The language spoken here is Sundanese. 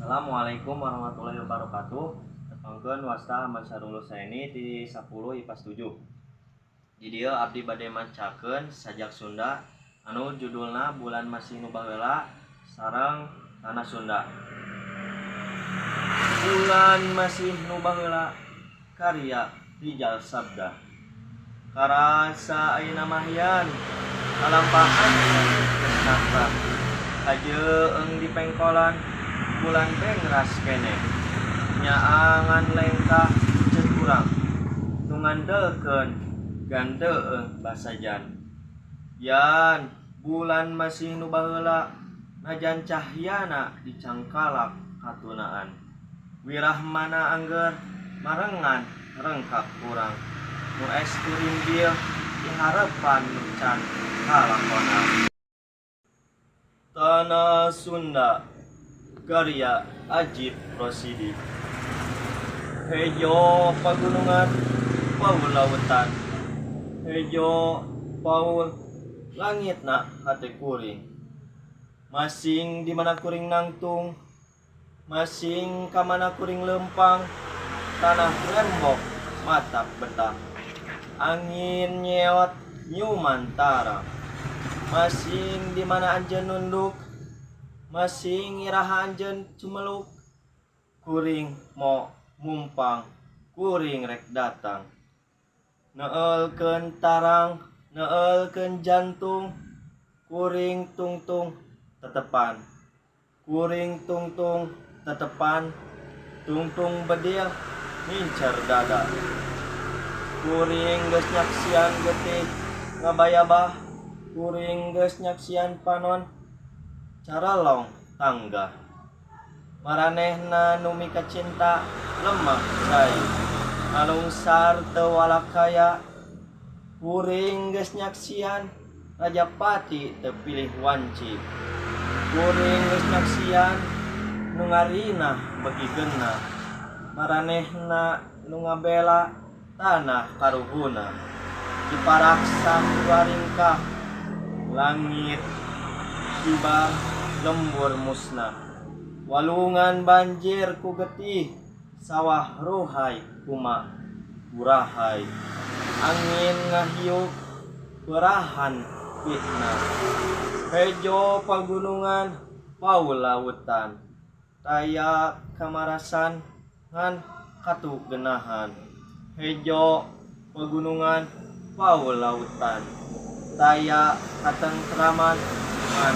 Assalamualaikum warahmatullahi wabarakatuh. Tetangkeun wasta Ahmad Sarul Husaini di 10 IPAS 7. Di dieu abdi bade macakeun sajak Sunda anu judulna Bulan Masih Nu Baheula sareng Tanah Sunda. Bulan Masih Nu Baheula karya Rijal Sabda. Karasa ayeuna mahyan kalampahan nafrah ajeung di pengkolan bulan pengras kene nyaangan lengkah ceun urang nu ngandelkeun gandeueung basajan yan bulan masih nu baheula najan cahyana dicangkalak katunaan wirahmana angger marengan rengkak kurang nu estu ringgil diharepan nu can kalakonan. Tanah Sunda karya Ajib Rosidi. Hejo pagunungan paul lautan, hejo paul langitna hate kuring, masing di mana kuring nangtung, masing kamana kuring lempang, tanah lembok matap betah, angin nyeot nyuman tarang, masing di mana anjeun nunduk, masing iraha anjeun cumeluk, kuring mo mumpang, kuring rek datang, neulkeun tarang, neulkeun jantung, kuring tungtung tetepan, kuring tungtung tetepan, tungtung bedil mincer dada, kuring geus nyaksian getih ngabayabah, kuring geus nyaksian panon caralong tangga, maranehna nu mika cinta lemah cai alungsar teu walakaya, kuring geus nyaksian Rajapati teu pilih wanci, kuring geus nyaksian nu ngarinah bagi geunah, maranehna nu ngabela tanah karuhuna diparaksan waringkah langit tiba lembur musnah, walungan banjir ku getih, sawah ruhai kumak burahai, angin ngahiuk berahan fitnah, hejo pagunungan paul lautan, taya kamarasan ngan katu genahan, hejo pagunungan paul lautan, taya katentraman ngan